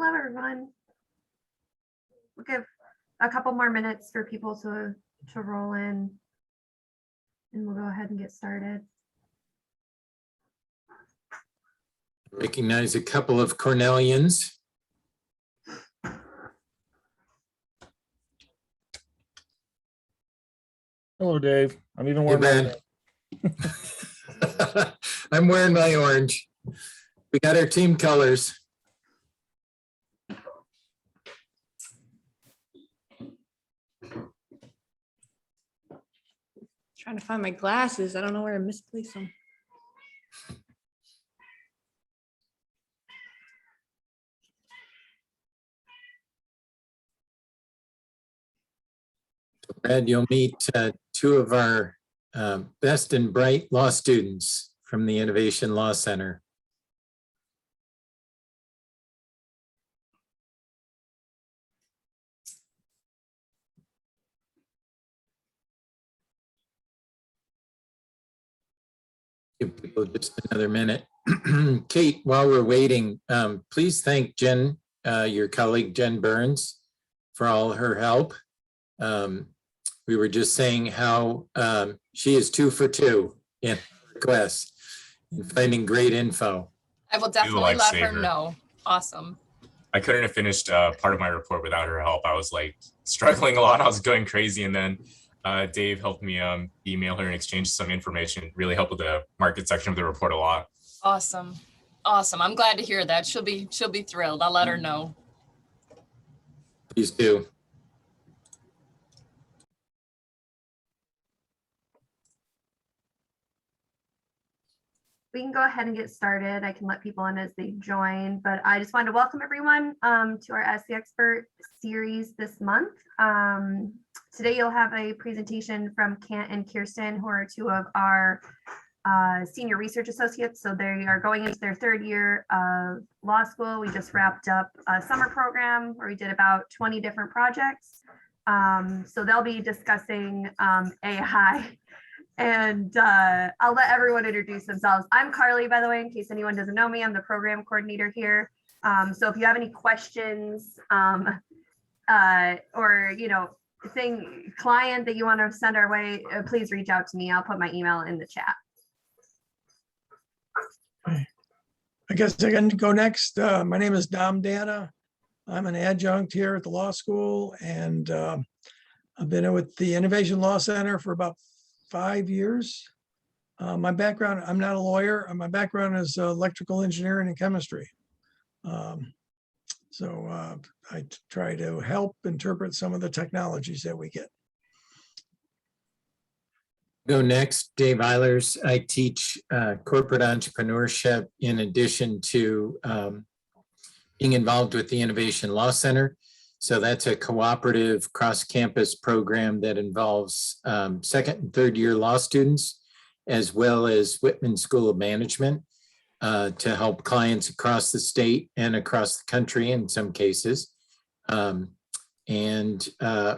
Hello, everyone. We'll give a couple more minutes for people to roll in, and we'll go ahead and get started. Recognize a couple of Cornellians. Hello, Dave. I'm even Hey, wearing Ben. I'm wearing my orange. We got our team colors. Trying to find my glasses. I don't know where I misplaced them. Brad, you'll meet two of our best and bright law students from the Innovation Law Center. Give people just another minute. Kate, while we're waiting, please thank Jen, your colleague, Jen Burns, for all her help. We were just saying how she is 2 for 2 in requests and finding great info. I will definitely let her lifesaver. know. Awesome. I couldn't have finished part of my report without her help. I was like struggling a lot. I was going crazy. And then Dave helped me email her and exchange some information. Really helped with the market section of the report a lot. Awesome. Awesome. I'm glad to hear that. She'll be thrilled. I'll let her know. Please do. We can go ahead and get started. I can let people in as they join, but I just wanted to welcome everyone to our Ask the Expert series this month. Today you'll have a presentation from Kent and Kirsten, who are two of our senior research associates. So they are going into their 3rd year of law school. We just wrapped up a summer program where we did about 20 different projects. So they'll be discussing AI. And I'll let everyone introduce themselves. I'm Carly, by the way, in case anyone doesn't know me. I'm the program coordinator here. So if you have any questions or, client that you want to send our way, please reach out to me. I'll put my email in the chat. I guess I can go next. My name is Dom Dana. I'm an adjunct here at the law school, and I've been with the Innovation Law Center for about 5 years. My background, I'm not a lawyer. My background is electrical engineering and chemistry. So I try to help interpret some of the technologies that we get. Go next, Dave Eilers. I teach corporate entrepreneurship in addition to being involved with the Innovation Law Center. So that's a cooperative cross-campus program that involves 2nd and 3rd year law students, as well as Whitman School of Management, to help clients across the state and across the country in some cases. And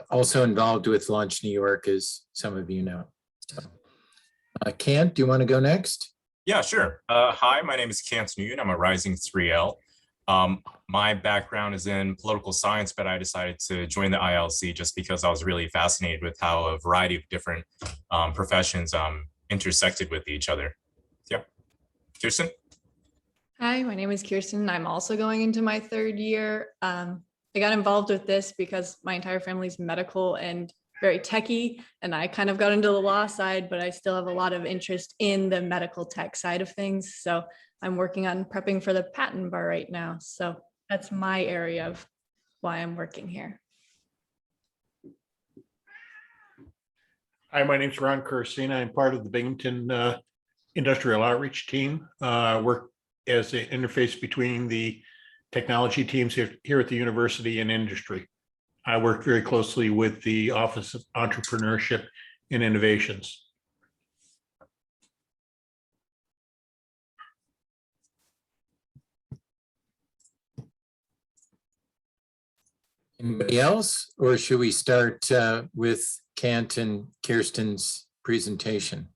also involved with Launch New York, as some of you know. So, Kent, do you want to go next? Yeah, sure. Hi, my name is Kant Nguyen. I'm a rising 3L. My background is in political science, but I decided to join the ILC just because I was really fascinated with how a variety of different professions intersected with each other. Yeah. Kirsten? Hi, my name is Kirsten. I'm also going into my 3rd year. I got involved with this because my entire family's medical and very techie, and I kind of got into the law side, but I still have a lot of interest in the medical tech side of things. So I'm working on prepping for the patent bar right now. So that's my area of why I'm working here. Hi, my name's Ron Kursina. I'm part of the Binghamton Industrial Outreach Team. Work as an interface between the technology teams here at the university and industry. I work very closely with the Office of Entrepreneurship and Innovations. Anybody else, or should we start with Kent and Kirsten's presentation?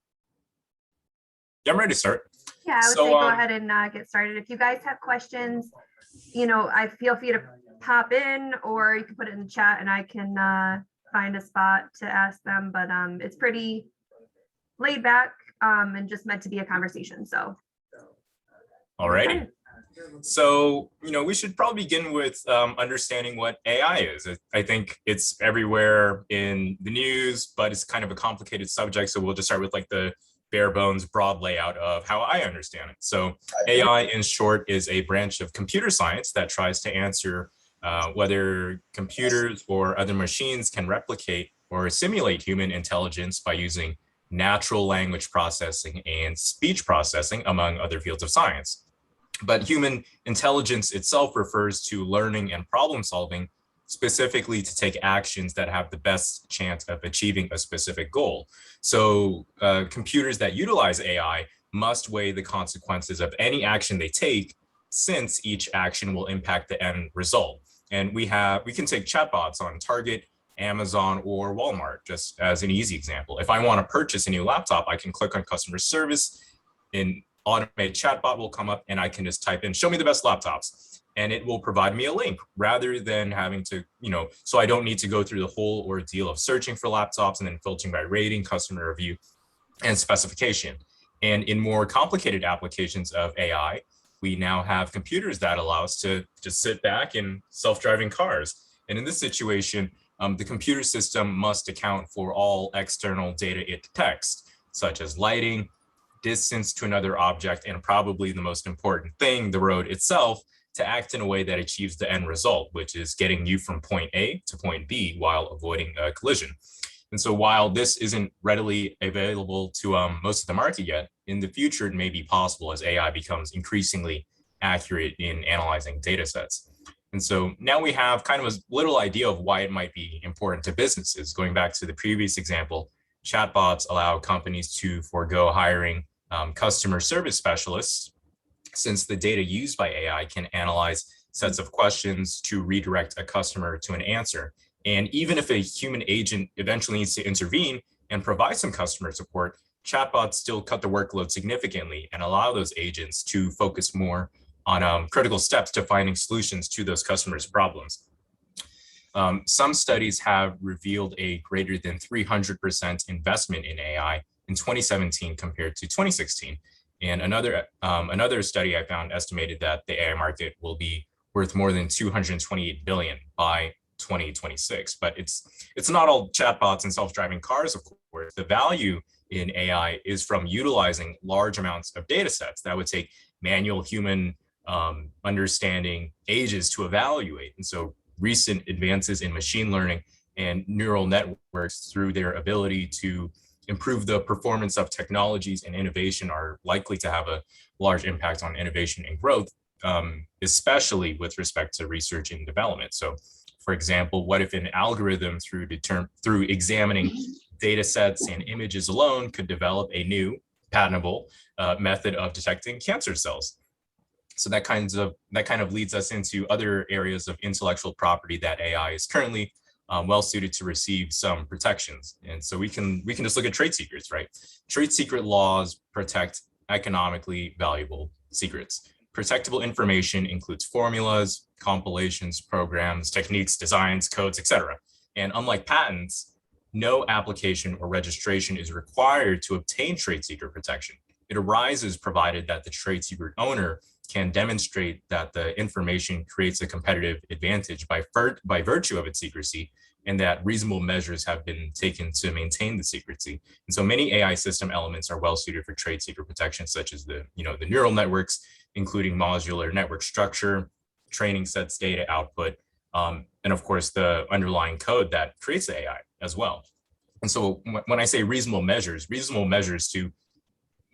Yeah, I'm ready to start. Yeah, I would So, say go ahead and get started. If you guys have questions, I feel free to pop in, or you can put it in the chat and I can find a spot to ask them. But it's pretty laid back and just meant to be a conversation. So. Alrighty. So, we should probably begin with understanding what AI is. I think it's everywhere in the news, but it's kind of a complicated subject. So we'll just start with like the bare bones broad layout of how I understand it. So AI in short is a branch of computer science that tries to answer whether computers or other machines can replicate or simulate human intelligence by using natural language processing and speech processing, among other fields of science. But human intelligence itself refers to learning and problem solving, specifically to take actions that have the best chance of achieving a specific goal. So computers that utilize AI must weigh the consequences of any action they take, since each action will impact the end result. And we can take chatbots on Target, Amazon, or Walmart, just as an easy example. If I want to purchase a new laptop, I can click on customer service, and automated chatbot will come up, and I can just type in, show me the best laptops, and it will provide me a link rather than having to, so I don't need to go through the whole ordeal of searching for laptops and then filtering by rating, customer review, and specification. And in more complicated applications of AI, we now have computers that allow us to just sit back in self-driving cars. And in this situation, the computer system must account for all external data it detects, such as lighting, distance to another object, and probably the most important thing, the road itself, to act in a way that achieves the end result, which is getting you from point A to point B while avoiding a collision. And so while this isn't readily available to most of the market yet, in the future, it may be possible as AI becomes increasingly accurate in analyzing data sets. And so now we have kind of a little idea of why it might be important to businesses. Going back to the previous example, chatbots allow companies to forego hiring customer service specialists, since the data used by AI can analyze sets of questions to redirect a customer to an answer. And even if a human agent eventually needs to intervene and provide some customer support, chatbots still cut the workload significantly and allow those agents to focus more on critical steps to finding solutions to those customers' problems. Some studies have revealed a greater than 300% investment in AI in 2017 compared to 2016. And another study I found estimated that the AI market will be worth more than 228 billion by 2026. But it's not all chatbots and self-driving cars, of course. The value in AI is from utilizing large amounts of data sets that would take manual human understanding ages to evaluate. And so recent advances in machine learning and neural networks, through their ability to improve the performance of technologies and innovation, are likely to have a large impact on innovation and growth, especially with respect to research and development. So, for example, what if an algorithm through examining data sets and images alone could develop a new patentable method of detecting cancer cells? So that kind of leads us into other areas of intellectual property that AI is currently well suited to receive some protections. And so we can just look at trade secrets, right? Trade secret laws protect economically valuable secrets. Protectable information includes formulas, compilations, programs, techniques, designs, codes, etc. And unlike patents, no application or registration is required to obtain trade secret protection. It arises provided that the trade secret owner can demonstrate that the information creates a competitive advantage by virtue of its secrecy, and that reasonable measures have been taken to maintain the secrecy. And so many AI system elements are well suited for trade secret protection, such as the neural networks, including modular network structure, training sets data output, and of course the underlying code that creates the AI as well. And so when I say reasonable measures to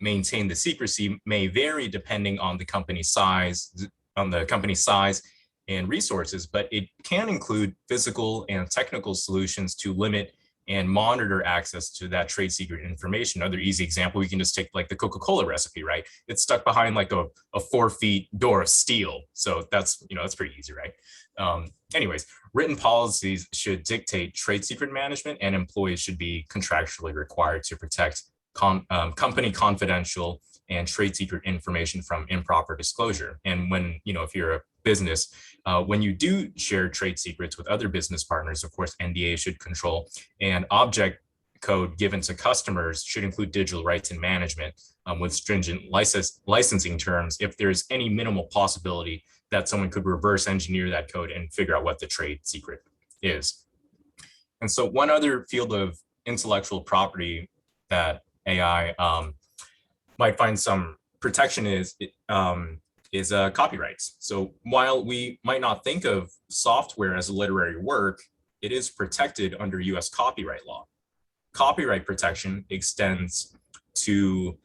maintain the secrecy may vary depending on the company's size, and resources, but it can include physical and technical solutions to limit and monitor access to that trade secret information. Another easy example, we can just take like the Coca-Cola recipe, right? It's stuck behind like a 4-foot door of steel. So that's pretty easy, right? Anyways, written policies should dictate trade secret management, and employees should be contractually required to protect company confidential and trade secret information from improper disclosure. And when, if you're a business, when you do share trade secrets with other business partners, of course, NDA should control, and object code given to customers should include digital rights and management with stringent licensing terms if there's any minimal possibility that someone could reverse engineer that code and figure out what the trade secret is. And so one other field of intellectual property that AI might find some protection is copyrights. So while we might not think of software as a literary work, it is protected under US copyright law. Copyright protection extends to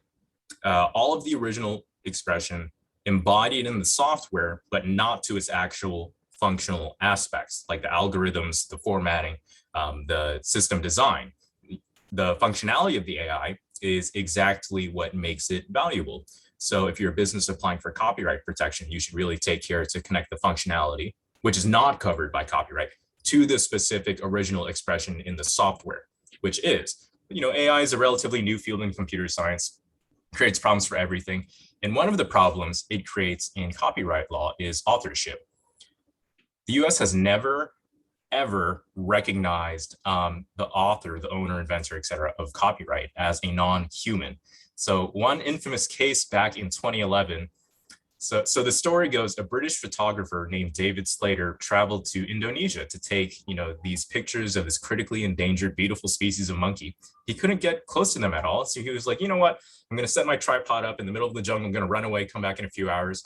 all of the original expression embodied in the software, but not to its actual functional aspects, like the algorithms, the formatting, the system design. The functionality of the AI is exactly what makes it valuable. So if you're a business applying for copyright protection, you should really take care to connect the functionality, which is not covered by copyright, to the specific original expression in the software, which is, AI is a relatively new field in computer science, creates problems for everything. And one of the problems it creates in copyright law is authorship. The US has never, ever recognized the author, the owner, inventor, et cetera, of copyright as a non-human. So one infamous case back in 2011, so the story goes, a British photographer named David Slater traveled to Indonesia to take, these pictures of this critically endangered, beautiful species of monkey. He couldn't get close to them at all. So he was like, you know what, I'm going to set my tripod up in the middle of the jungle. I'm going to run away, come back in a few hours.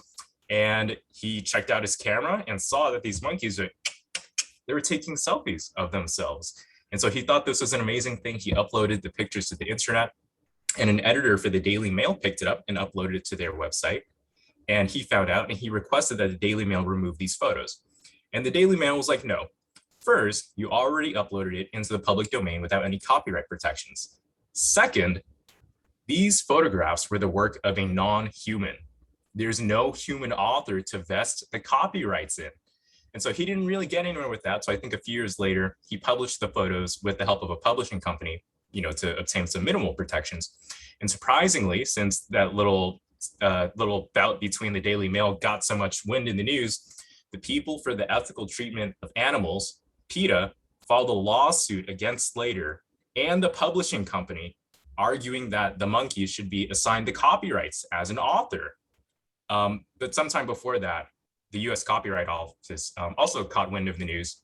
And he checked out his camera and saw that these monkeys, they were taking selfies of themselves. And so he thought this was an amazing thing. He uploaded the pictures to the internet, and an editor for the Daily Mail picked it up and uploaded it to their website. And he found out and he requested that the Daily Mail remove these photos. And the Daily Mail was like, no, first, you already uploaded it into the public domain without any copyright protections. Second, these photographs were the work of a non-human. There's no human author to vest the copyrights in. And so he didn't really get anywhere with that. So I think a few years later, he published the photos with the help of a publishing company, to obtain some minimal protections. And surprisingly, since that little bout between the Daily Mail got so much wind in the news, the People for the Ethical Treatment of Animals, PETA, filed a lawsuit against Slater and the publishing company, arguing that the monkeys should be assigned the copyrights as an author. But sometime before that, the US Copyright Office also caught wind of the news,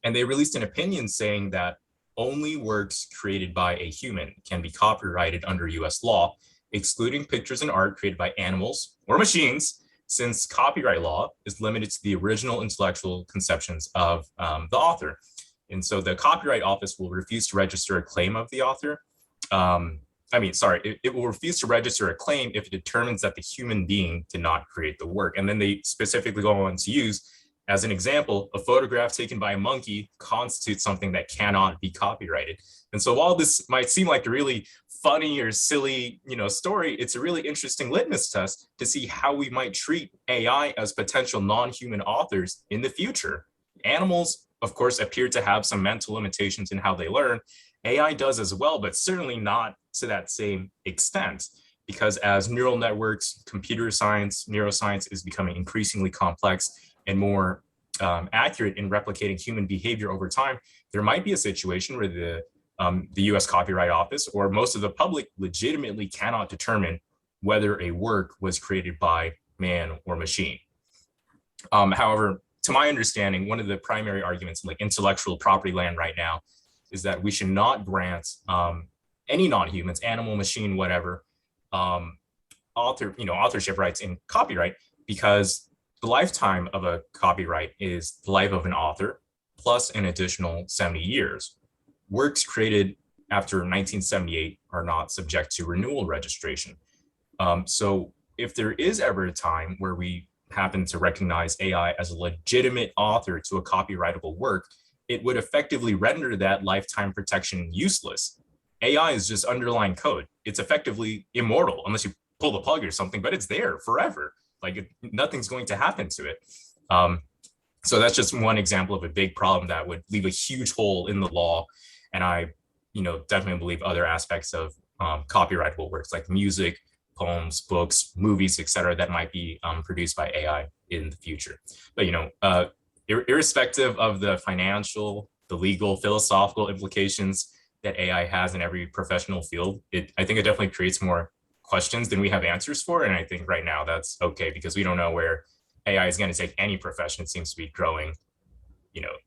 and they released an opinion saying that only works created by a human can be copyrighted under US law, excluding pictures and art created by animals or machines, since copyright law is limited to the original intellectual conceptions of the author. And so the Copyright Office will refuse to register a claim of the author. It will refuse to register a claim if it determines that the human being did not create the work. And then they specifically go on to use, as an example, a photograph taken by a monkey constitutes something that cannot be copyrighted. And so while this might seem like a really funny or silly, story, it's a really interesting litmus test to see how we might treat AI as potential non-human authors in the future. Animals, of course, appear to have some mental limitations in how they learn. AI does as well, but certainly not to that same extent, because as neural networks, computer science, neuroscience is becoming increasingly complex and more accurate in replicating human behavior over time, there might be a situation where the US Copyright Office or most of the public legitimately cannot determine whether a work was created by man or machine. However, to my understanding, one of the primary arguments in intellectual property land right now is that we should not grant any non-humans, animal, machine, whatever, authorship rights in copyright, because the lifetime of a copyright is the life of an author plus an additional 70 years. Works created after 1978 are not subject to renewal registration. So if there is ever a time where we happen to recognize AI as a legitimate author to a copyrightable work, it would effectively render that lifetime protection useless. AI is just underlying code. It's effectively immortal unless you pull the plug or something, but it's there forever. Nothing's going to happen to it. So that's just one example of a big problem that would leave a huge hole in the law. And I, definitely believe other aspects of copyrightable works like music, poems, books, movies, etc., that might be produced by AI in the future. But irrespective of the financial, the legal, philosophical implications that AI has in every professional field, I think it definitely creates more questions than we have answers for. And I think right now that's okay, because we don't know where AI is going to take any profession. It seems to be growing,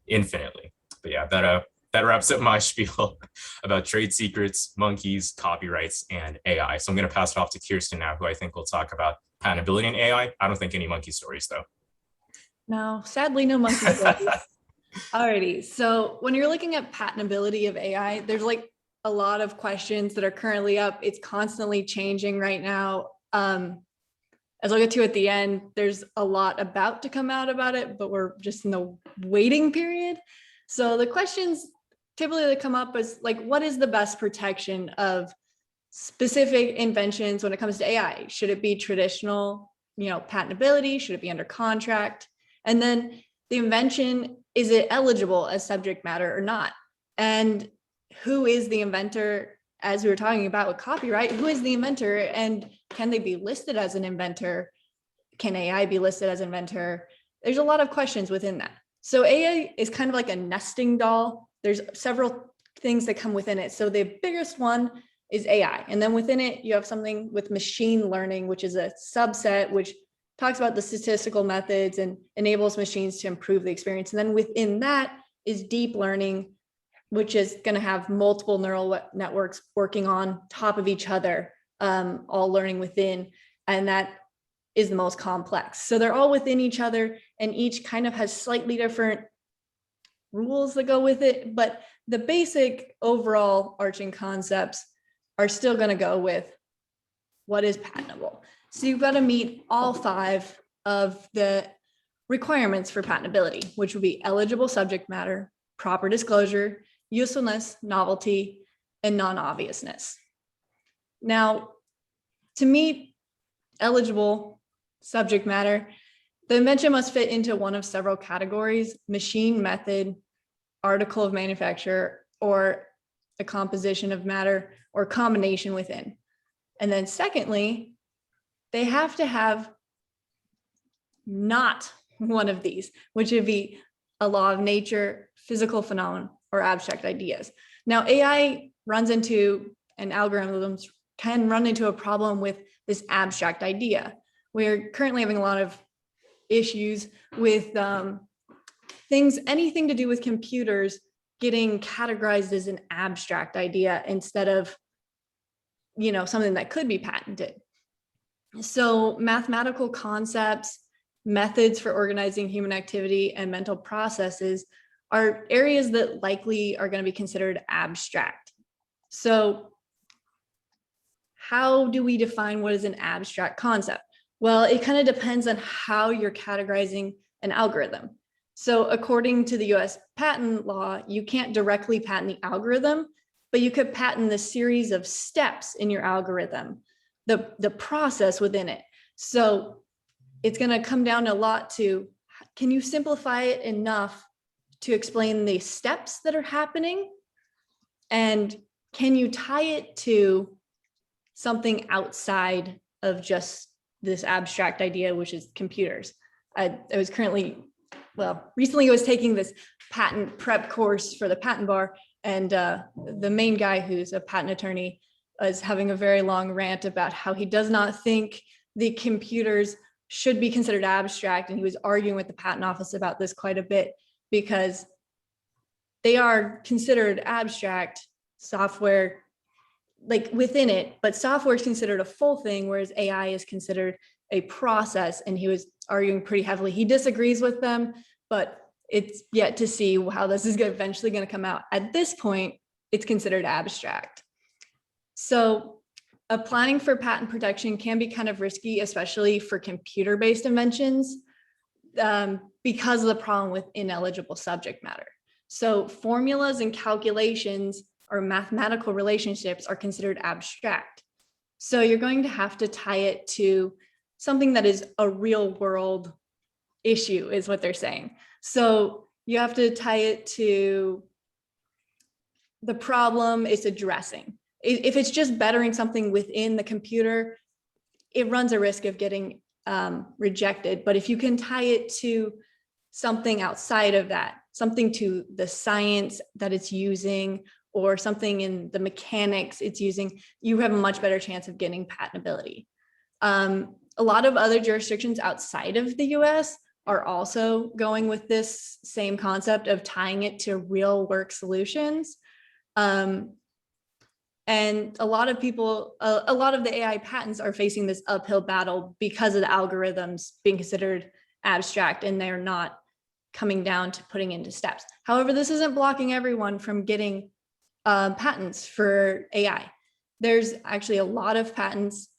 infinitely. But yeah, that wraps up my spiel about trade secrets, monkeys, copyrights, and AI. So I'm going to pass it off to Kirsten now, who I think will talk about patentability in AI. I don't think any monkey stories, though. No, sadly, no monkey stories. Alrighty, so when you're looking at patentability of AI, there's like a lot of questions that are currently up. It's constantly changing right now. As I'll get to at the end, there's a lot about to come out about it, but we're just in the waiting period. So the questions typically that come up is like, what is the best protection of specific inventions when it comes to AI? Should it be traditional, patentability? Should it be under contract? And then the invention, is it eligible as subject matter or not? And who is the inventor? As we were talking about with copyright, who is the inventor, and can they be listed as an inventor? Can AI be listed as inventor? There's a lot of questions within that. So AI is kind of like a nesting doll. There's several things that come within it. So the biggest one is AI. And then within it, you have something with machine learning, which is a subset, which talks about the statistical methods and enables machines to improve the experience. And then within that is deep learning, which is going to have multiple neural networks working on top of each other, all learning within, and that is the most complex. So they're all within each other, and each kind of has slightly different rules that go with it, but the basic overall arching concepts are still going to go with what is patentable. So you've got to meet all 5 of the requirements for patentability, which would be eligible subject matter, proper disclosure, usefulness, novelty, and non-obviousness. Now, to meet eligible subject matter, the invention must fit into one of several categories: machine, method, article of manufacture, or a composition of matter, or combination within. And then secondly, they have to have not one of these, which would be a law of nature, physical phenomenon, or abstract ideas. Now, AI runs into, and algorithms can run into a problem with this abstract idea. We're currently having a lot of issues with anything to do with computers getting categorized as an abstract idea instead of, something that could be patented. So mathematical concepts, methods for organizing human activity, and mental processes are areas that likely are going to be considered abstract. So how do we define what is an abstract concept? Well, it kind of depends on how you're categorizing an algorithm. So according to the US patent law, you can't directly patent the algorithm, but you could patent the series of steps in your algorithm, the process within it. So it's going to come down a lot to, can you simplify it enough to explain the steps that are happening? And can you tie it to something outside of just this abstract idea, which is computers? I was recently I was taking this patent prep course for the patent bar, and the main guy, who's a patent attorney, is having a very long rant about how he does not think the computers should be considered abstract. And he was arguing with the patent office about this quite a bit, because they are considered abstract software, like within it, but software is considered a full thing, whereas AI is considered a process. And he was arguing pretty heavily. He disagrees with them, but it's yet to see how this is eventually going to come out. At this point, it's considered abstract. So applying for patent protection can be kind of risky, especially for computer-based inventions, because of the problem with ineligible subject matter. So formulas and calculations or mathematical relationships are considered abstract. So you're going to have to tie it to something that is a real world issue, is what they're saying. So you have to tie it to the problem it's addressing. If it's just bettering something within the computer, it runs a risk of getting rejected. But if you can tie it to something outside of that, something to the science that it's using, or something in the mechanics it's using, you have a much better chance of getting patentability. A lot of other jurisdictions outside of the US are also going with this same concept of tying it to real work solutions. And a lot of people, a lot of the AI patents are facing this uphill battle because of the algorithms being considered abstract, and they're not coming down to putting into steps. However, this isn't blocking everyone from getting patents for AI. There's actually a lot of patents.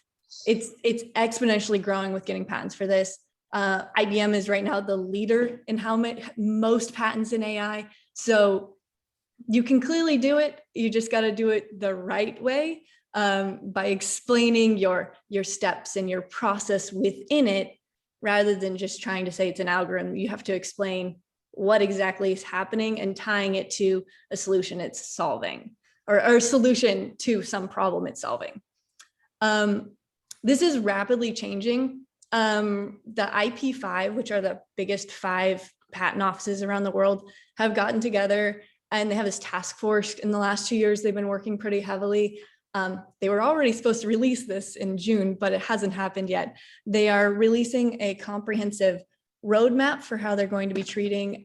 It's exponentially growing with getting patents for this. IBM is right now the leader in most patents in AI. So you can clearly do it. You just got to do it the right way, by explaining your steps and your process within it, rather than just trying to say it's an algorithm. You have to explain what exactly is happening and tying it to a solution it's solving, or a solution to some problem it's solving. This is rapidly changing. The IP5, which are the biggest 5 patent offices around the world, have gotten together, and they have this task force. In the last 2 years, they've been working pretty heavily. They were already supposed to release this in June, but it hasn't happened yet. They are releasing a comprehensive roadmap for how they're going to be treating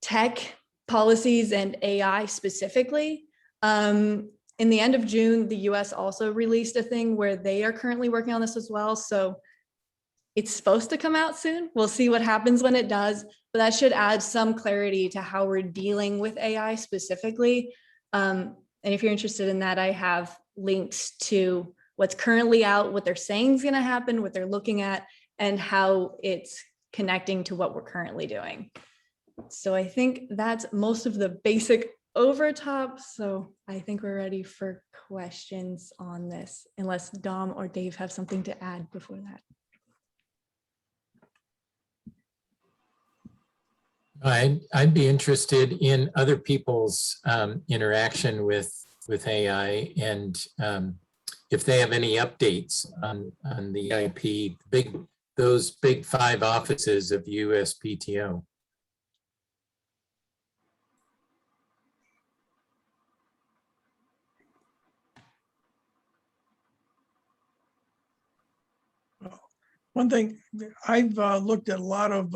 tech policies and AI specifically. In the end of June, the US also released a thing where they are currently working on this as well. So it's supposed to come out soon. We'll see what happens when it does, but that should add some clarity to how we're dealing with AI specifically. And if you're interested in that, I have links to what's currently out, what they're saying is going to happen, what they're looking at, and how it's connecting to what we're currently doing. So I think that's most of the basic overtop. So I think we're ready for questions on this, unless Dom or Dave have something to add before that. I'd be interested in other people's interaction with AI, and if they have any updates on the IP, those big 5 offices of USPTO. One thing, I've looked at a lot of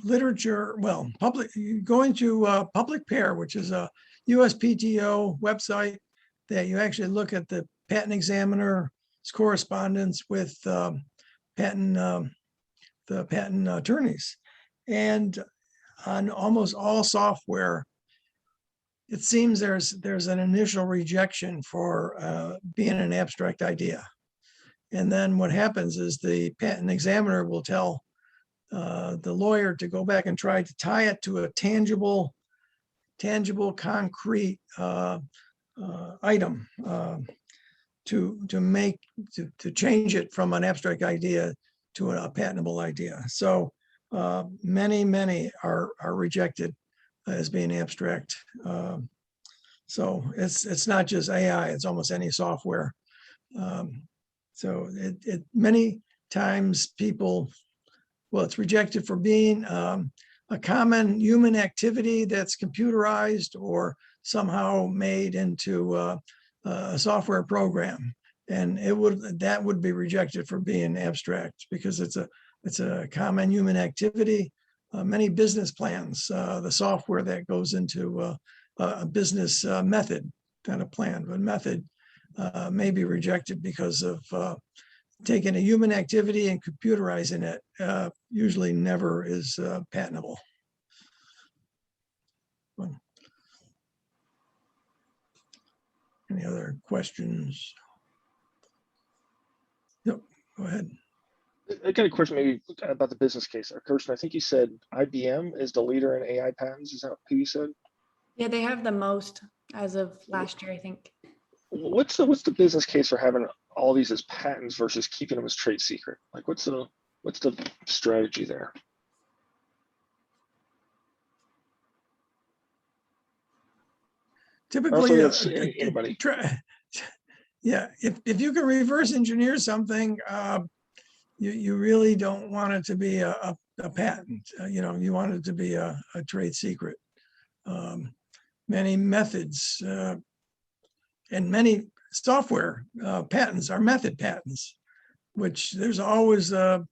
literature, well, going to Public Pair, which is a USPTO website that you actually look at the patent examiner's correspondence with the patent attorneys. And on almost all software, it seems there's an initial rejection for being an abstract idea. And then what happens is the patent examiner will tell the lawyer to go back and try to tie it to a tangible, concrete item to change it from an abstract idea to a patentable idea. So many are rejected as being abstract. So it's not just AI; it's almost any software. So it many times people, well, it's rejected for being a common human activity that's computerized or somehow made into a software program, and that would be rejected for being abstract because it's a common human activity. Many business plans, the software that goes into a business method kind of plan, but method may be rejected because of taking a human activity and computerizing it. Usually never is patentable. Any other questions? No, go ahead. I got a question maybe about the business case. Kirsten, I think you said IBM is the leader in AI patents. Is that who you said? Yeah, they have the most as of last year, I think. What's the business case for having all these as patents versus keeping them as trade secret? Like, what's the strategy there? Typically, Anybody. yeah, if you can reverse engineer something, you really don't want it to be a patent. You know, you want it to be a trade secret. Many methods and many software patents are method patents, which there's always a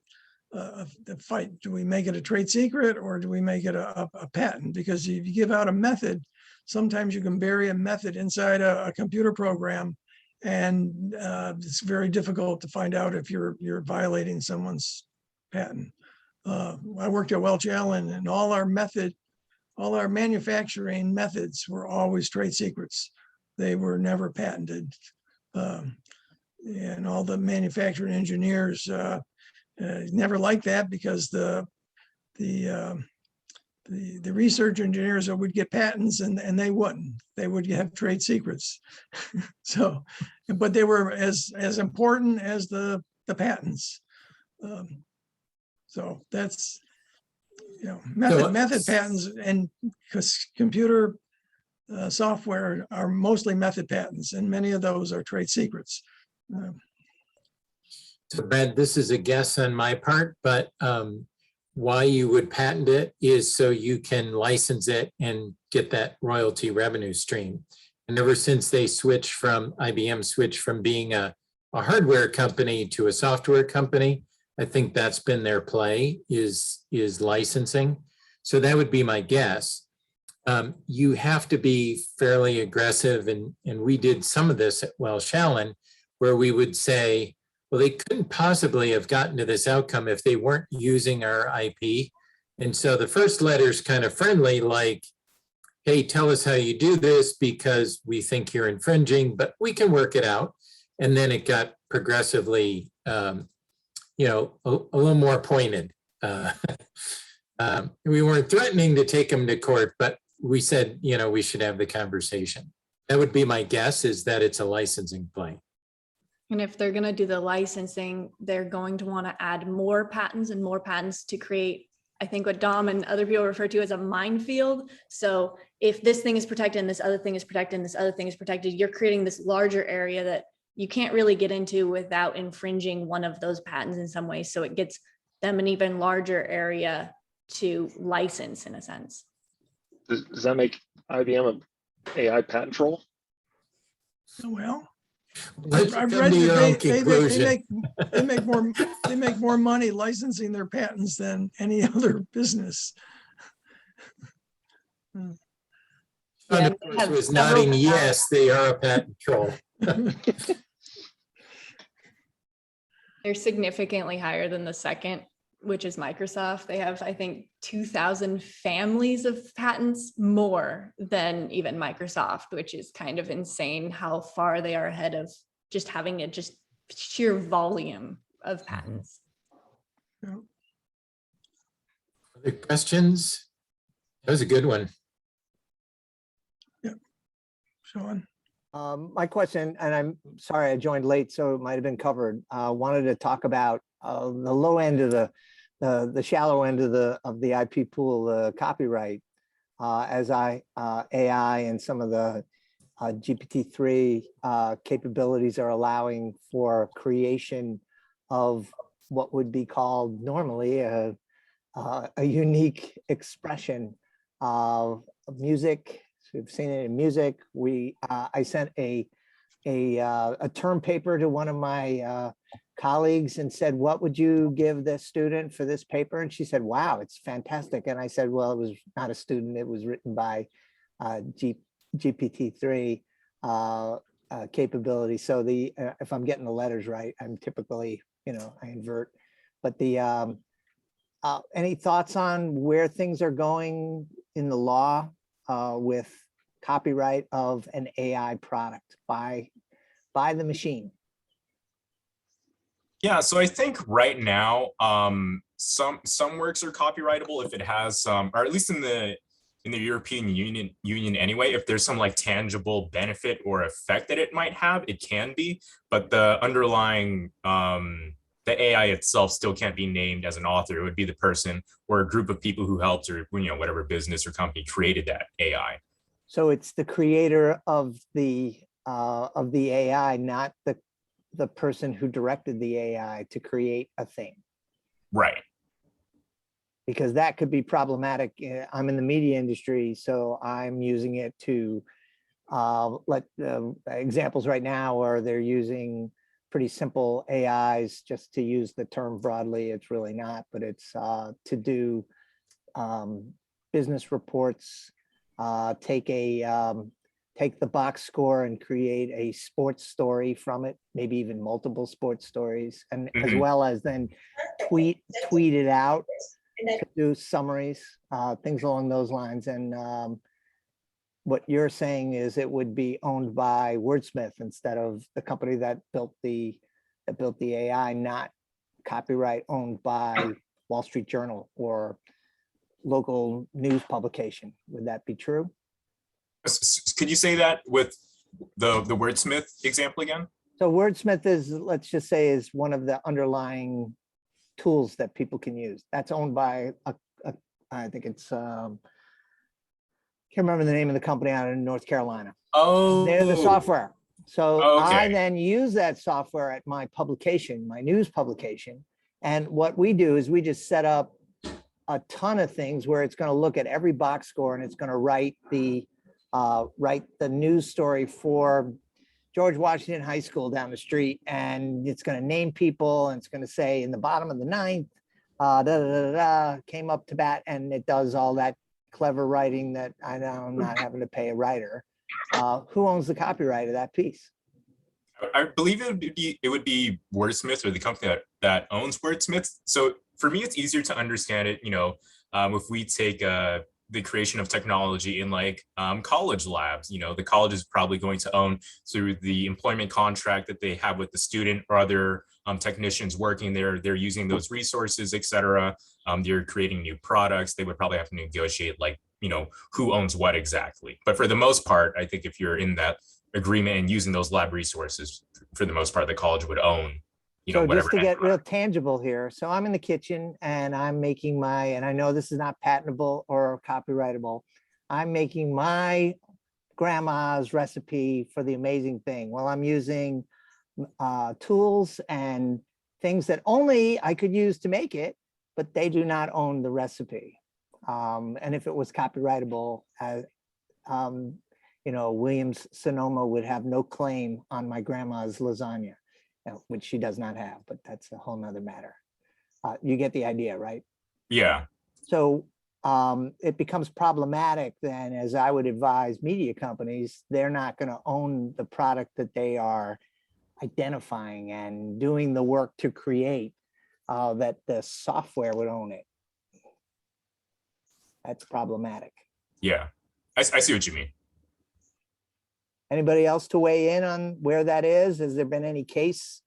fight. Do we make it a trade secret or do we make it a patent? Because if you give out a method, sometimes you can bury a method inside a computer program, and it's very difficult to find out if you're violating someone's patent. I worked at Welch Allen, and all our manufacturing methods were always trade secrets. They were never patented. And all the manufacturing engineers never liked that, because the research engineers would get patents and they wouldn't. They would have trade secrets. So, but they were as important as the patents. So that's, you know, method patents, and because computer software are mostly method patents, and many of those are trade secrets. So Brad, this is a guess on my part, but why you would patent it is so you can license it and get that royalty revenue stream. And ever since they IBM switched from being a hardware company to a software company, I think that's been their play, is licensing. So that would be my guess. You have to be fairly aggressive, and we did some of this at Welch Allen, where we would say, well, they couldn't possibly have gotten to this outcome if they weren't using our IP. And so the first letter's kind of friendly, like, hey, tell us how you do this because we think you're infringing, but we can work it out. And then it got progressively, you know, a little more pointed. We weren't threatening to take them to court, but we said, you know, we should have the conversation. That would be my guess, is that it's a licensing play. And if they're going to do the licensing, they're going to want to add more patents and more patents to create, I think, what Dom and other people refer to as a minefield. So if this thing is protected and this other thing is protected and this other thing is protected, you're creating this larger area that you can't really get into without infringing one of those patents in some way. So it gets them an even larger area to license, in a sense. Does that make IBM an AI patent troll? Well, Let's I've come read to your own that conclusion. they make more money licensing their patents than any other business. Yeah, Sean, they of course, have was several nodding, yes, they are a patent troll. They're significantly higher than the second, which is Microsoft. They have, I think, 2,000 families of patents more than even Microsoft, which is kind of insane how far they are ahead of just having a just sheer volume of patents. Other questions? That was a good one. Sean? My question, and I'm sorry I joined late, so it might have been covered. Wanted to talk about the low end of the shallow end of the IP pool, the copyright, as AI and some of the GPT-3 capabilities are allowing for creation of what would be called normally a unique expression of music. So we've seen it in music. I sent a term paper to one of my colleagues and said, what would you give this student for this paper? And she said, wow, it's fantastic. And I said, well, it was not a student. It was written by GPT-3 capability. So if I'm getting the letters right, I'm typically, I invert. But any thoughts on where things are going in the law with copyright of an AI product by the machine? Yeah, so I think right now, some works are copyrightable if it has, or at least in the European Union anyway, if there's some like tangible benefit or effect that it might have, it can be. But the underlying, the AI itself still can't be named as an author. It would be the person or a group of people who helped, or whatever business or company created that AI. So it's the creator of the of the AI, not the person who directed the AI to create a thing. Right. Because that could be problematic. I'm in the media industry, so I'm using it to let examples right now are they're using pretty simple AIs, just to use the term broadly. It's really not, but it's to do business reports, take the box score and create a sports story from it, maybe even multiple sports stories, and as well as then tweet it out to do summaries, things along those lines. And what you're saying is it would be owned by Wordsmith instead of the company that built the AI, not copyright owned by Wall Street Journal or local news publication. Would that be true? Could you say that with the wordsmith example again? So Wordsmith is, let's just say, is one of the underlying tools that people can use. That's owned by I think it's can't remember the name of the company out in North Carolina. Oh, They're the software. So I okay. then use that software at my publication, my news publication. And what we do is we just set up a ton of things where it's going to look at every box score and it's going to write the news story for George Washington High School down the street. And it's going to name people and it's going to say in the bottom of the ninth, came up to bat, and it does all that clever writing that I know I'm not having to pay a writer. Who owns the copyright of that piece? I believe it would be Wordsmith, or the company that owns Wordsmith. So for me, it's easier to understand it. If we take the creation of technology in like college labs, the college is probably going to own through the employment contract that they have with the student or other technicians working there. They're using those resources, et cetera. They're creating new products. They would probably have to negotiate like, who owns what exactly. But for the most part, I think if you're in that agreement and using those lab resources, for the most part, the college would own, So whatever. just to get real tangible here. So I'm in the kitchen and I'm making and I know this is not patentable or copyrightable. I'm making my grandma's recipe for the amazing thing. Well, I'm using tools and things that only I could use to make it, but they do not own the recipe. And if it was copyrightable, Williams Sonoma would have no claim on my grandma's lasagna, which she does not have, but that's a whole nother matter. You get the idea, right? Yeah. So it becomes problematic then, as I would advise media companies, they're not going to own the product that they are identifying and doing the work to create, that the software would own it. That's problematic. Yeah, I see what you mean. Anybody else to weigh in on where that is? Has there been any case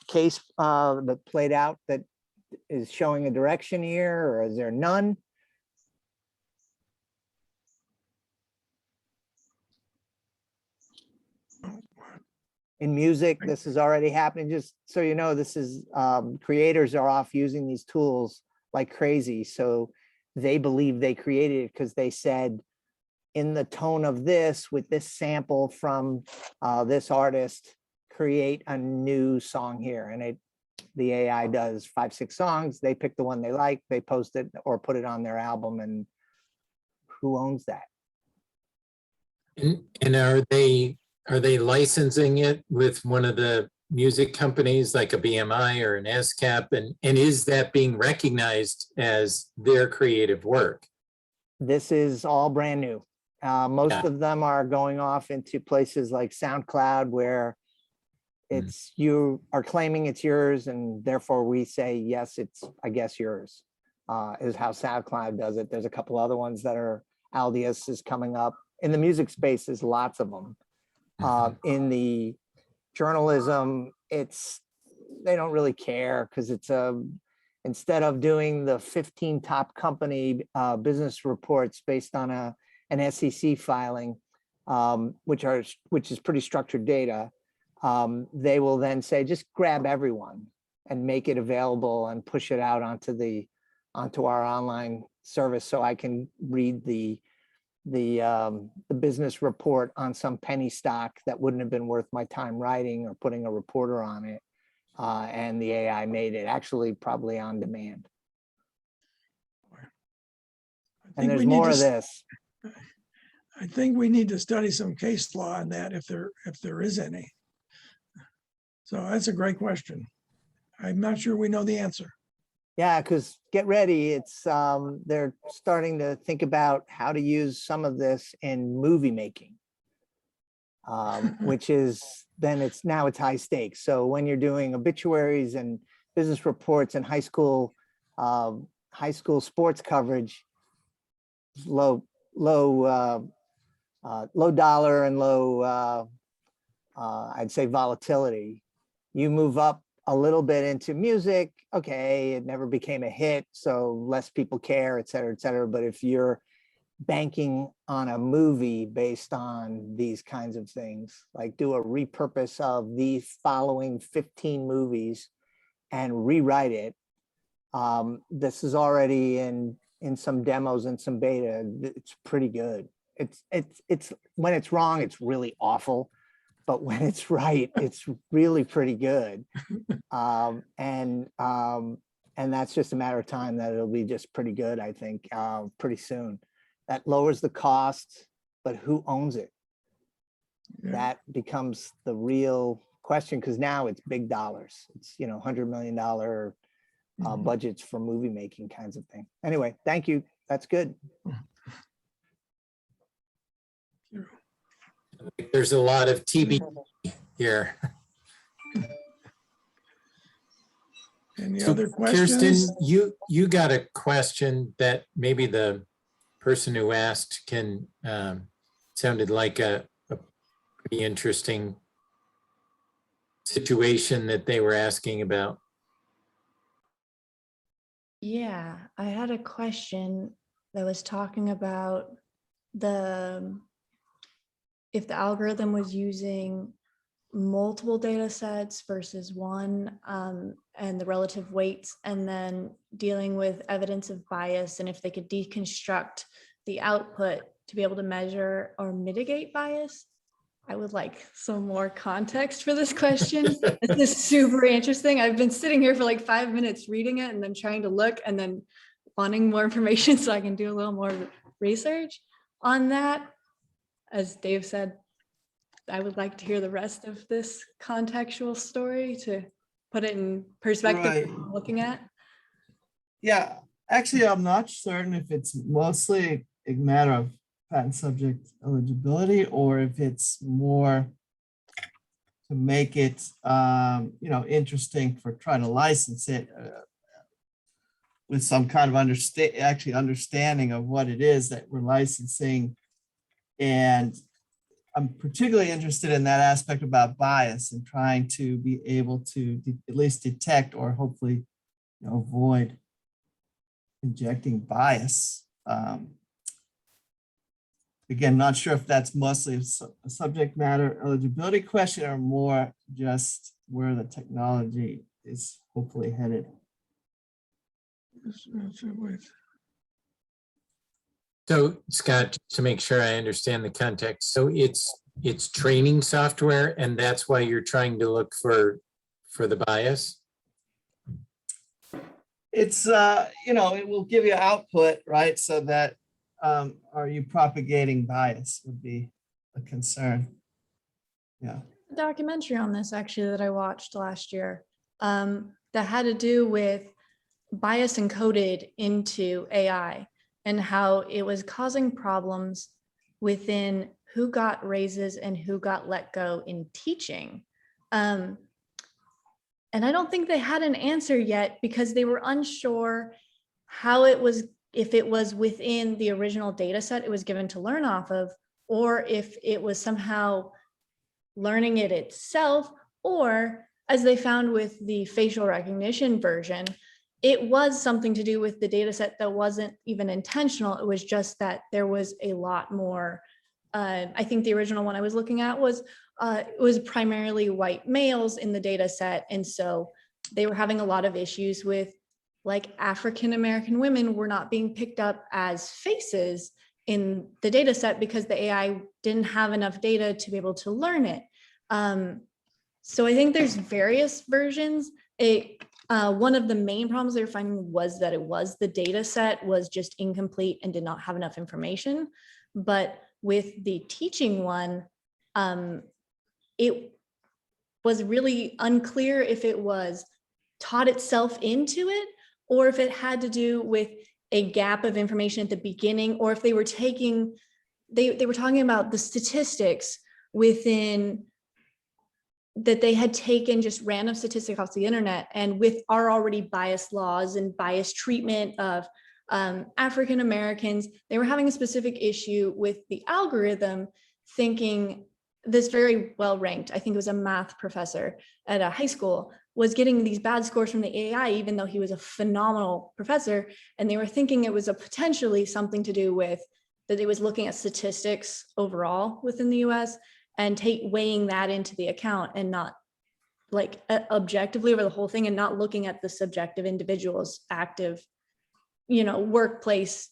that played out that is showing a direction here, or is there none? In music, this is already happening. Just so you know, this is creators are off using these tools like crazy. So they believe they created it because they said, in the tone of this, with this sample from this artist, create a new song here. And the AI does 5-6 songs. They pick the one they like, they post it or put it on their album, and who owns that? And are they licensing it with one of the music companies like a BMI or an ASCAP? And is that being recognized as their creative work? This is all brand new. Most of them are going off into places like SoundCloud, where you are claiming it's yours, and therefore we say, yes, it's, I guess, yours, is how SoundCloud does it. There's a couple other ones that are, Aldius is coming up. In the music space, there's lots of them. In the journalism, they don't really care, because it's instead of doing the 15 top company business reports based on an SEC filing, which is pretty structured data, they will then say, just grab everyone and make it available and push it out onto our online service, so I can read the the business report on some penny stock that wouldn't have been worth my time writing or putting a reporter on it. And the AI made it actually probably on demand. And there's more of this. I think we need to study some case law on that if there is any. So that's a great question. I'm not sure we know the answer. Yeah, because get ready. It's they're starting to think about how to use some of this in movie making, which is then it's high stakes. So when you're doing obituaries and business reports and high school sports coverage, low dollar and low I'd say volatility. You move up a little bit into music, okay, it never became a hit, so less people care, et cetera, et cetera. But if you're banking on a movie based on these kinds of things, like do a repurpose of the following 15 movies and rewrite it, this is already in some demos and some beta. It's pretty good. It's when it's wrong, it's really awful. But when it's right, it's really pretty good. And that's just a matter of time that it'll be just pretty good, I think, pretty soon. That lowers the cost, but who owns it? Yeah. That becomes the real question, because now it's big dollars. It's, $100 million budgets for movie making kinds of thing. Anyway, thank you. That's good. There's a lot of TBD here. Any So, other questions? Kirsten, you got a question that maybe the person who asked can sounded like a pretty interesting situation that they were asking about. Yeah, I had a question that was talking about if the algorithm was using multiple data sets versus one, and the relative weights, and then dealing with evidence of bias, and if they could deconstruct the output to be able to measure or mitigate bias. I would like some more context for this question. This is super interesting. I've been sitting here for like 5 minutes reading it and then trying to look and then wanting more information so I can do a little more research on that. As Dave said, I would like to hear the rest of this contextual story to put it in perspective. Right. What I'm looking at. Yeah, actually, I'm not certain if it's mostly a matter of patent subject eligibility or if it's more to make it, interesting for trying to license it with some kind of understanding of what it is that we're licensing. And I'm particularly interested in that aspect about bias and trying to be able to at least detect or hopefully avoid injecting bias. Again, not sure if that's mostly a subject matter eligibility question or more just where the technology is hopefully headed. So Scott, just to make sure I understand the context, so it's training software and that's why you're trying to look for the bias? It's, it will give you output, right? So that, are you propagating bias would be a concern. Yeah. A documentary on this actually that I watched last year that had to do with bias encoded into AI and how it was causing problems within who got raises and who got let go in teaching. And I don't think they had an answer yet because they were unsure how it was, if it was within the original data set it was given to learn off of, or if it was somehow learning it itself, or as they found with the facial recognition version, it was something to do with the data set that wasn't even intentional. It was just that there was a lot more. I think the original one I was looking at was it was primarily white males in the data set. And so they were having a lot of issues with like African-American women were not being picked up as faces in the data set because the AI didn't have enough data to be able to learn it. So I think there's various versions. One of the main problems they were finding was that the data set was just incomplete and did not have enough information. But with the teaching one, it was really unclear if it was taught itself into it or if it had to do with a gap of information at the beginning, or if they were taking, they were talking about the statistics within that they had taken just random statistics off the internet, and with our already biased laws and biased treatment of African Americans, they were having a specific issue with the algorithm, thinking this very well ranked, I think it was a math professor at a high school, was getting these bad scores from the AI, even though he was a phenomenal professor. And they were thinking it was a potentially something to do with that it was looking at statistics overall within the US and weighing that into the account and not like objectively over the whole thing and not looking at the subjective individual's active, workplace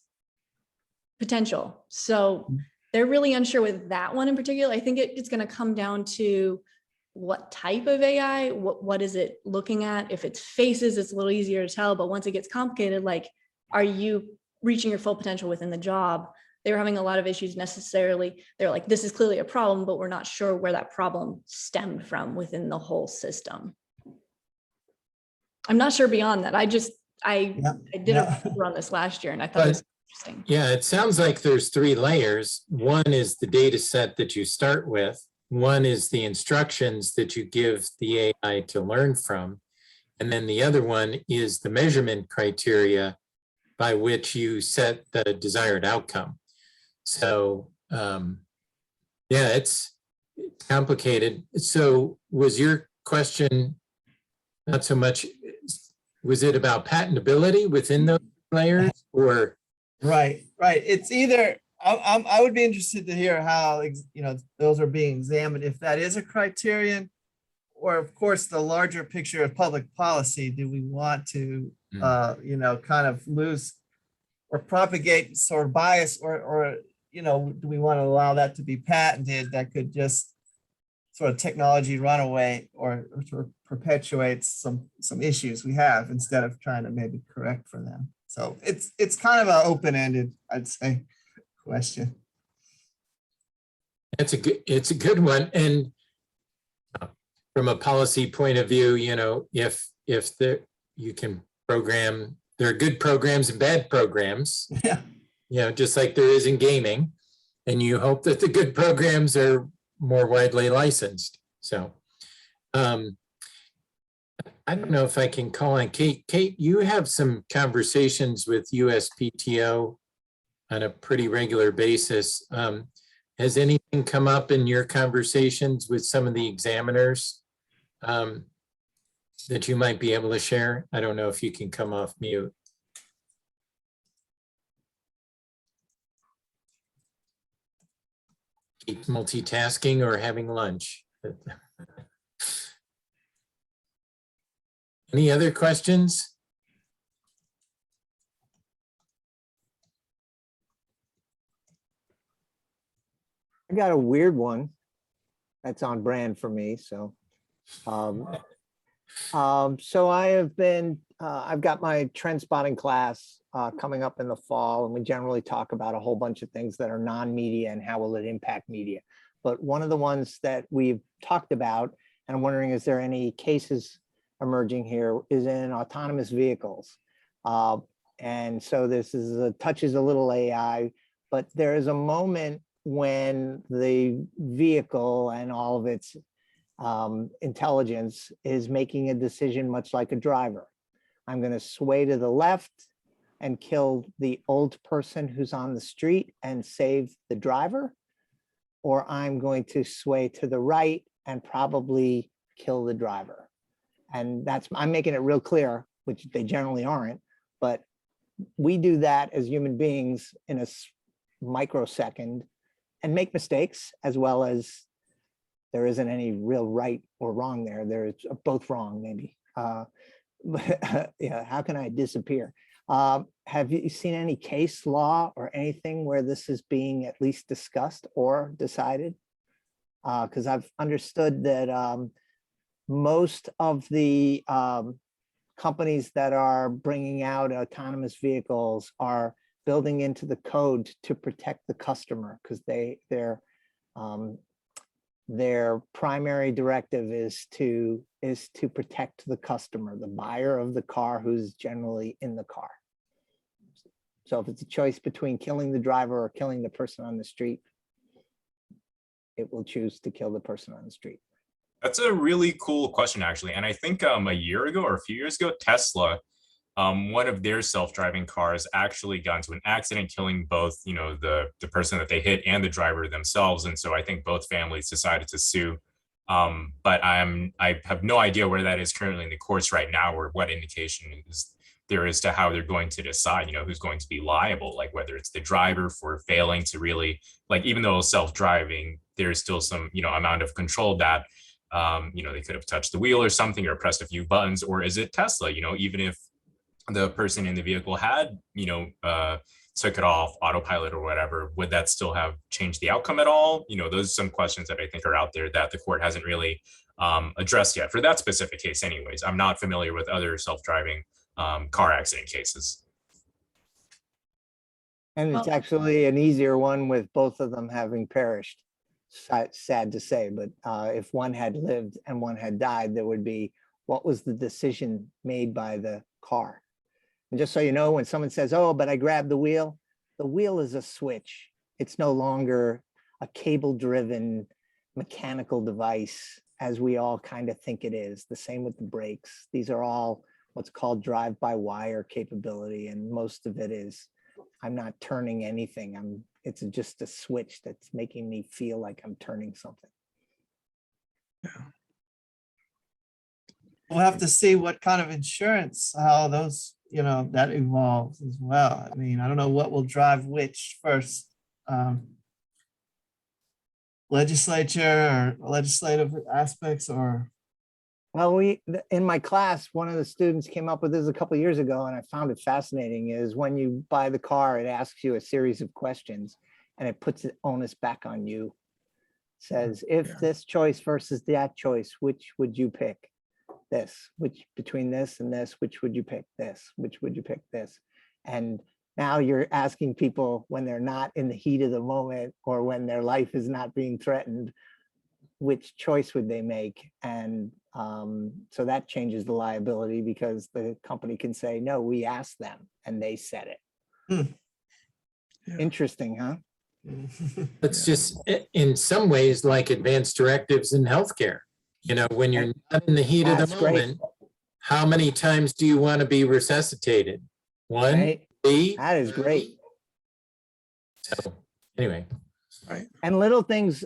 potential. So they're really unsure with that one in particular. I think it's going to come down to what type of AI, what is it looking at? If it's faces, it's a little easier to tell, but once it gets complicated, like, are you reaching your full potential within the job? They were having a lot of issues necessarily. They're like, this is clearly a problem, but we're not sure where that problem stemmed from within the whole system. I'm not sure beyond that. I did a paper on this last year and I thought it was interesting. Yeah, it sounds like there's 3 layers. One is the data set that you start with. One is the instructions that you give the AI to learn from. And then the other one is the measurement criteria by which you set the desired outcome. So, yeah, it's complicated. So was your question not so much, was it about patentability within those layers or? Right. It's either, I would be interested to hear how, those are being examined, if that is a criterion, or of course, the larger picture of public policy. Do we want to, kind of lose or propagate sort of bias or do we want to allow that to be patented that could just sort of technology runaway or sort of perpetuates some issues we have instead of trying to maybe correct for them. So it's kind of an open-ended, I'd say, question. It's a good one. And from a policy point of view, if you can program, there are good programs and bad programs. Yeah. Just like there is in gaming, and you hope that the good programs are more widely licensed. So I don't know if I can call on Kate. Kate, you have some conversations with USPTO on a pretty regular basis. Has anything come up in your conversations with some of the examiners that you might be able to share? I don't know if you can come off mute. Keep multitasking or having lunch. Any other questions? I got a weird one that's on brand for me. So I have been, I've got my trend spotting class coming up in the fall, and we generally talk about a whole bunch of things that are non-media and how will it impact media. But one of the ones that we've talked about, and I'm wondering, is there any cases emerging here, is in autonomous vehicles. And so this touches a little AI, but there is a moment when the vehicle and all of its intelligence is making a decision much like a driver. I'm going to sway to the left and kill the old person who's on the street and save the driver, or I'm going to sway to the right and probably kill the driver. And I'm making it real clear, which they generally aren't, but we do that as human beings in a microsecond and make mistakes, as well as there isn't any real right or wrong there. There's both wrong, maybe. Yeah, how can I disappear? Have you seen any case law or anything where this is being at least discussed or decided? Because I've understood that most of the companies that are bringing out autonomous vehicles are building into the code to protect the customer, because their primary directive is to protect the customer, the buyer of the car, who's generally in the car. So if it's a choice between killing the driver or killing the person on the street, it will choose to kill the person on the street. That's a really cool question, actually. And I think a year ago or a few years ago, Tesla, one of their self-driving cars actually got into an accident, killing both, the person that they hit and the driver themselves. And so I think both families decided to sue. But I have no idea where that is currently in the courts right now, or what indication there is to how they're going to decide, who's going to be liable, like whether it's the driver for failing to really, like, even though self-driving, there's still some, amount of control that, they could have touched the wheel or something, or pressed a few buttons, or is it Tesla, even if the person in the vehicle had, took it off autopilot or whatever, would that still have changed the outcome at all? Those are some questions that I think are out there that the court hasn't really addressed yet for that specific case anyways. I'm not familiar with other self-driving car accident cases. And it's actually an easier one with both of them having perished. Sad to say, but if one had lived and one had died, there would be, what was the decision made by the car? And just so you know, when someone says, oh, but I grabbed the wheel is a switch. It's no longer a cable-driven mechanical device, as we all kind of think it is. The same with the brakes. These are all what's called drive-by-wire capability, and most of it is, I'm not turning anything. It's just a switch that's making me feel like I'm turning something. We'll have to see what kind of insurance, how those, that evolves as well. I mean, I don't know what will drive which first. Legislature or legislative aspects, or well, in my class, one of the students came up with this a couple of years ago, and I found it fascinating, is when you buy the car, it asks you a series of questions and it puts the onus back on you. It says, if this choice versus that choice, which would you pick? This, which between this and this, which would you pick? This, which would you pick? This? And now you're asking people, when they're not in the heat of the moment or when their life is not being threatened, which choice would they make? And so that changes the liability, because the company can say, no, we asked them and they said it. Yeah. Interesting, huh? It's just in some ways like advanced directives in healthcare. When you're not in the heat of the That's great. moment, how many times do you want to be resuscitated? One, Right? three? That is great. So anyway. Right. And little things,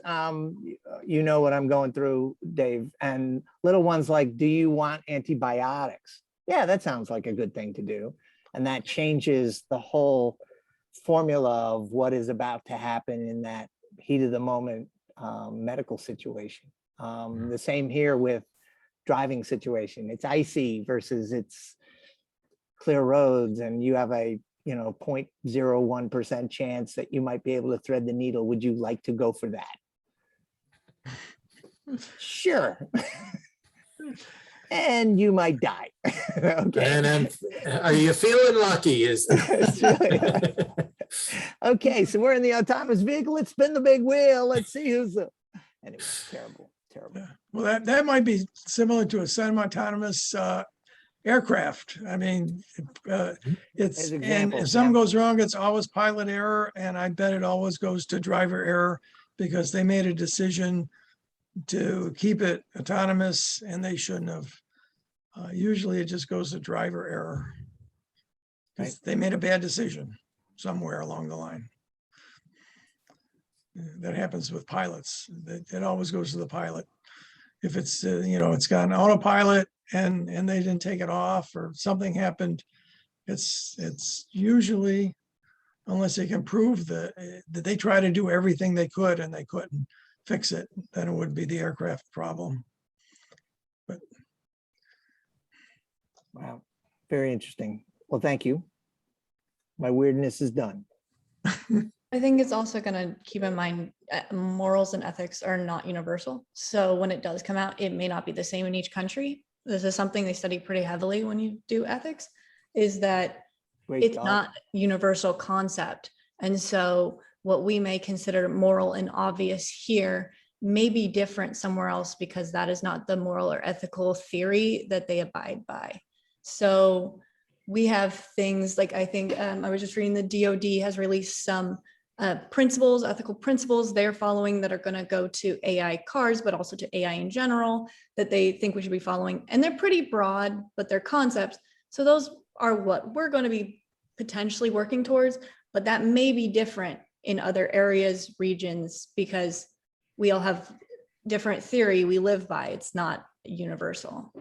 you know what I'm going through, Dave, and little ones like, do you want antibiotics? Yeah, that sounds like a good thing to do. And that changes the whole formula of what is about to happen in that heat of the moment medical situation. The same here with driving situation. It's icy versus it's clear roads, and you have a 0.01% chance that you might be able to thread the needle. Would you like to go for that? Sure. And you might die. Okay. And are you feeling lucky? Okay, so we're in the autonomous vehicle. Let's spin the big wheel. Let's see who's the. Anyway, terrible. Yeah. Well, that might be similar to a semi-autonomous aircraft. I mean, it's, and if something goes wrong, it's always pilot error, and I bet it always goes to driver error, because they made a decision to keep it autonomous and they shouldn't have. Usually it just goes to driver error. Right. They made a bad decision somewhere along the line. That happens with pilots. It always goes to the pilot. If it's, it's got an autopilot and they didn't take it off, or something happened, it's usually, unless they can prove that they try to do everything they could and they couldn't fix it, then it would be the aircraft problem. But wow, very interesting. Well, thank you. My weirdness is done. I think it's also going to keep in mind morals and ethics are not universal. So when it does come out, it may not be the same in each country. This is something they study pretty heavily when you do ethics, is that Great it's job. not universal concept. And so what we may consider moral and obvious here may be different somewhere else because that is not the moral or ethical theory that they abide by. So we have things like, I think I was just reading the DoD has released some principles, ethical principles they're following that are going to go to AI cars, but also to AI in general that they think we should be following. And they're pretty broad, but they're concepts. So those are what we're going to be potentially working towards, but that may be different in other areas, regions, because we all have different theory we live by. It's not universal.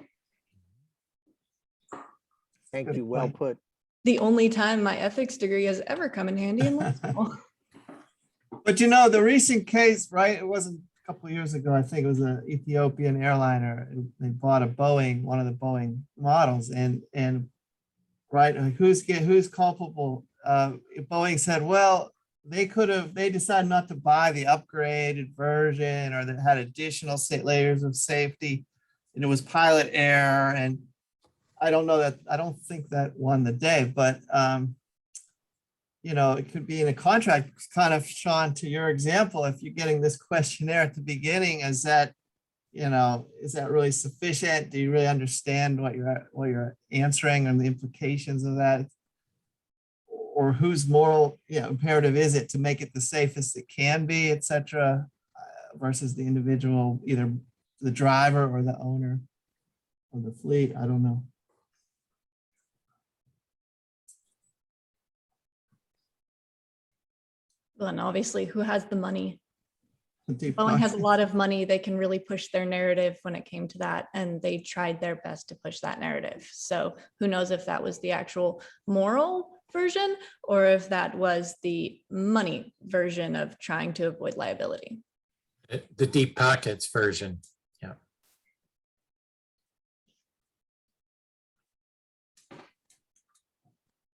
Thank Good you. Well point. put. The only time my ethics degree has ever come in handy in law school. But you know, the recent case, right? It wasn't a couple of years ago. I think it was an Ethiopian airliner. They bought a Boeing, one of the Boeing models, and right, like who's culpable? Boeing said, well, they decided not to buy the upgraded version, or that had additional layers of safety, and it was pilot error. And I don't think that won the day, but you know, it could be in a contract. Kind of, Sean, to your example, if you're getting this questionnaire at the beginning, is that really sufficient? Do you really understand what you're answering and the implications of that? Or whose moral imperative is it to make it the safest it can be, et cetera, versus the individual, either the driver or the owner of the fleet? I don't know. Well, and obviously, who has the money? Deep Boeing has a pocket. lot of money. They can really push their narrative when it came to that. And they tried their best to push that narrative. So who knows if that was the actual moral version or if that was the money version of trying to avoid liability. The deep pockets version. Yeah.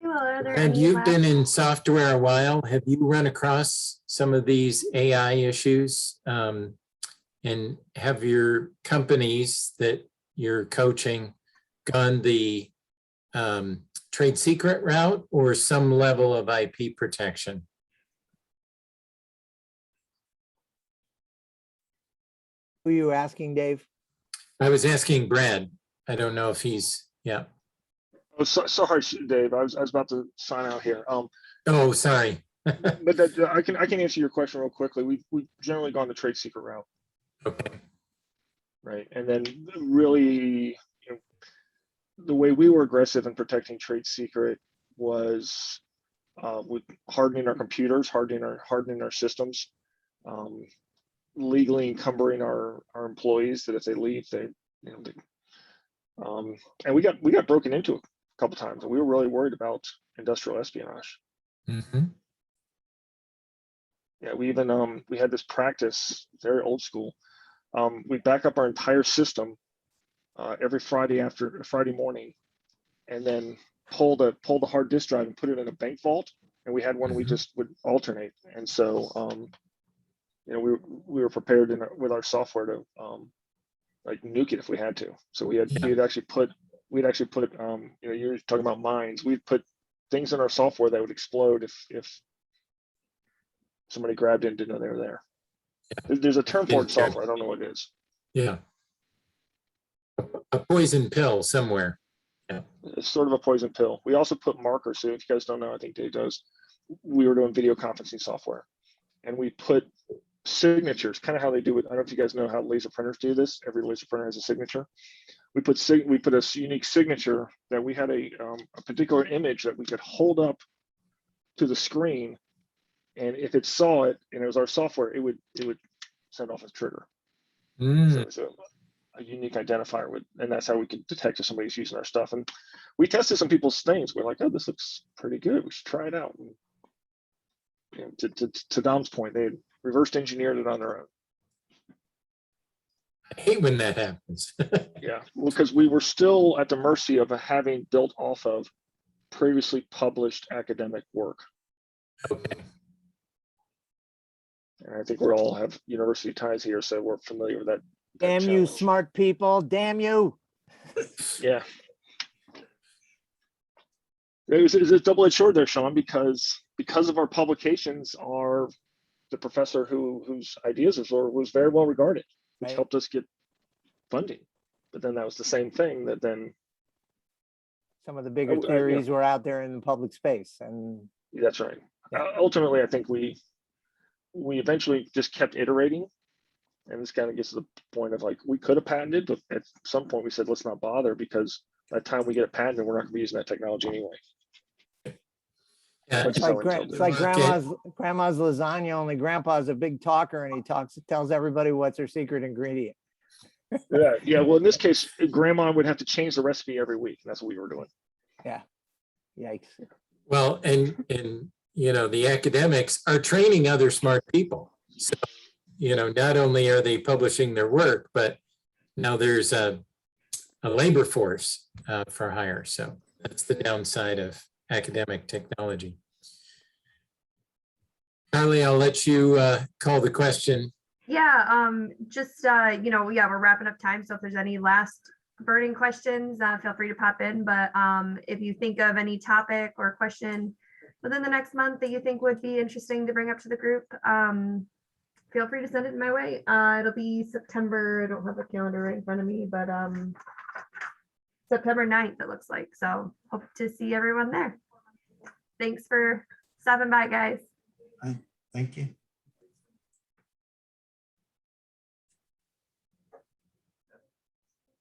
Well, are there And any you've last- been in software a while. Have you run across some of these AI issues? And have your companies that you're coaching gone the trade secret route or some level of IP protection? Who are you asking, Dave? I was asking Brad. I don't know if he's, yeah. Oh, sorry, Dave. I was about to sign out here. Oh, sorry. But I can answer your question real quickly. We've generally gone the trade secret route, Okay. right? And then really, the way we were aggressive in protecting trade secret was with hardening our computers, hardening our systems, legally encumbering our employees that if they leave, and we got broken into a couple times, and we were really worried about industrial espionage. Mm-hmm. Yeah, we even we had this practice, very old school. We back up our entire system every Friday morning, and then pull the hard disk drive and put it in a bank vault. And we had one we just would alternate. And so we were prepared with our software to like nuke it if we had to. So we'd actually put you're talking about mines. We'd put things in our software that would explode if somebody grabbed it and didn't know they were there. There's a term for it in software. I don't know what it is. Yeah. A poison pill somewhere. Yeah. It's sort of a poison pill. We also put markers. So if you guys don't know, I think Dave does. We were doing video conferencing software, and we put signatures, kind of how they do it. I don't know if you guys know how laser printers do this. Every laser printer has a signature. We put a unique signature that we had a particular image that we could hold up to the screen, and if it saw it and it was our software, it would send off a trigger. So it's a unique identifier and that's how we could detect if somebody's using our stuff. And we tested some people's things. We're like, oh, this looks pretty good. We should try it out. And, to Dom's point, they reversed engineered it on their own. I hate when that happens. Yeah, well, because we were still at the mercy of having built off of previously published academic work. Okay. And I think we all have university ties here, so we're familiar with that. Damn you, challenge. smart people, damn you. Yeah. It's a double-edged sword there, Sean, because of our publications, the professor whose ideas was very well regarded, which Right. helped us get funding. But then that was the same thing that then, Some of the bigger yeah. theories were out there in the public space, and that's right. Yeah. Ultimately, I think we eventually just kept iterating. And this kind of gets to the point of like, we could have patented, but at some point we said, let's not bother, because by the time we get it patented, we're not gonna be using that technology anyway. Yeah, Which it's is how like, Intel it's did like it. grandma's lasagna, only grandpa's a big talker and he tells everybody what's her secret ingredient. Yeah. Well, in this case, grandma would have to change the recipe every week. And that's what we were doing. Yeah. Yikes. well, and the academics are training other smart people. So, not only are they publishing their work, but now there's a labor force for hire. So that's the downside of academic technology. Carly, I'll let you call the question. Yeah, we're wrapping up time. So if there's any last burning questions, feel free to pop in. But if you think of any topic or question within the next month that you think would be interesting to bring up to the group, feel free to send it my way. It'll be September. I don't have a calendar right in front of me, but September 9th, it looks like. So hope to see everyone there. Thanks for stopping by, guys. Thank you.